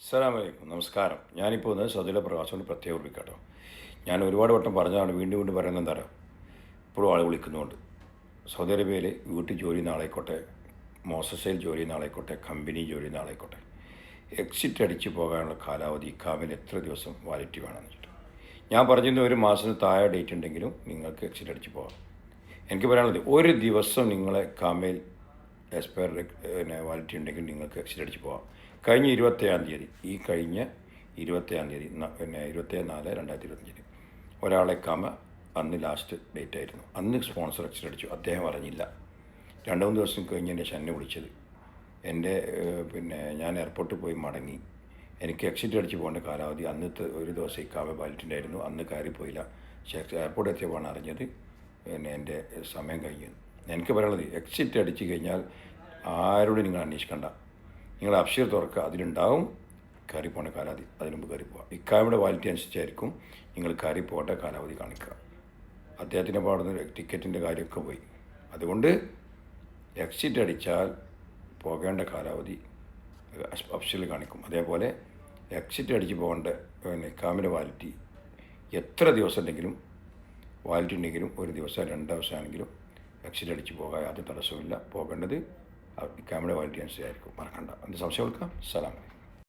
അസ്സലാമു അലൈക്കും. നമസ്കാരം. ഞാനിപ്പോൾ വന്നത് സൗദിയിലെ പ്രവാസിയോട് പ്രത്യേകം ഓർമ്മിക്കാട്ടോ. ഞാൻ ഒരുപാട് വട്ടം പറഞ്ഞതാണ്, വീണ്ടും വീണ്ടും പറയുന്നത് എന്താ പറയുക, ഇപ്പോഴും ആൾ വിളിക്കുന്നുണ്ട്. സൗദി അറേബ്യയിൽ വീട്ടിൽ ജോലി ചെയ്യുന്ന ആളായിക്കോട്ടെ, മോസസയിൽ ജോലി ചെയ്യുന്ന ആളായിക്കോട്ടെ, കമ്പനി ജോലി ചെയ്യുന്ന ആളായിക്കോട്ടെ, എക്സിറ്റ് അടിച്ച് പോകാനുള്ള കാലാവധി ഇക്കാമിൽ എത്ര ദിവസം വാലിഡിറ്റി വേണമെന്ന് വെച്ചിട്ട് ഞാൻ പറഞ്ഞിരുന്ന ഒരു മാസത്തിന് താഴെ ഡേറ്റ് ഉണ്ടെങ്കിലും നിങ്ങൾക്ക് എക്സിറ്റ് അടിച്ച് പോകാം. എനിക്ക് പറയാനുള്ളത്, ഒരു ദിവസം നിങ്ങളെ കാമയിൽ എക്സ്പയർ വാലിഡിറ്റി ഉണ്ടെങ്കിൽ നിങ്ങൾക്ക് എക്സിറ്റ് അടിച്ച് പോകാം. കഴിഞ്ഞ 27-ാം തീയതി, ഈ കഴിഞ്ഞ 27-ാം തീയതി, 27/4/2025 ഒരാളെ കാമ അന്ന് ലാസ്റ്റ് ഡേറ്റ് ആയിരുന്നു. അന്ന് സ്പോൺസർ എക്സിറ്റ് അടിച്ചു. അദ്ദേഹം അറിഞ്ഞില്ല. 2-3 ദിവസം കഴിഞ്ഞ് ശേഷം എന്നെ വിളിച്ചത്. ഞാൻ എയർപോർട്ടിൽ പോയി മടങ്ങി. എനിക്ക് എക്സിറ്റ് അടിച്ച് പോകേണ്ട കാലാവധി അന്നത്തെ ഒരു ദിവസം ഇക്കാമ വാലിഡിറ്റി ആയിരുന്നു. അന്ന് കയറിപ്പോയില്ല. പക്ഷേ എയർപോർട്ട് എത്തിയപ്പോഴാണ് അറിഞ്ഞത് എൻ്റെ സമയം കഴിഞ്ഞു. എനിക്ക് പറയാനുള്ളത്, എക്സിറ്റ് അടിച്ച് കഴിഞ്ഞാൽ ആരോടും നിങ്ങൾ അന്വേഷിക്കണ്ട. നിങ്ങൾ അബ്ഷീർ തുറക്കുക, അതിലുണ്ടാവും കയറി പോകേണ്ട കാലാവധി. അതിന് മുമ്പ് കയറി പോവുക. ഇക്കാമയുടെ വാലിഡിറ്റി അനുസരിച്ചായിരിക്കും നിങ്ങൾ കയറി പോകേണ്ട കാലാവധി കാണിക്കുക. അദ്ദേഹത്തിൻ്റെ പാടുന്ന ടിക്കറ്റിൻ്റെ കാര്യമൊക്കെ പോയി. അതുകൊണ്ട് എക്സിറ്റ് അടിച്ചാൽ പോകേണ്ട കാലാവധി അബ്ഷീറിൽ കാണിക്കും. അതേപോലെ എക്സിറ്റ് അടിച്ച് പോകേണ്ട ഇക്കാമയുടെ വാലിഡിറ്റി എത്ര ദിവസം ഉണ്ടെങ്കിലും, വാലിഡിറ്റി ഉണ്ടെങ്കിലും, ഒരു ദിവസം 2 ദിവസം ആണെങ്കിലും എക്സിറ്റ് അടിച്ച് പോകാൻ യാതൊരു തടസ്സമില്ല. പോകേണ്ടത് ഇക്കാമയുടെ വാലിഡിറ്റി അനുസരിച്ചായിരിക്കും. മറക്കണ്ട. എന്ത് സംശയം കൊടുക്കാം. സലാം.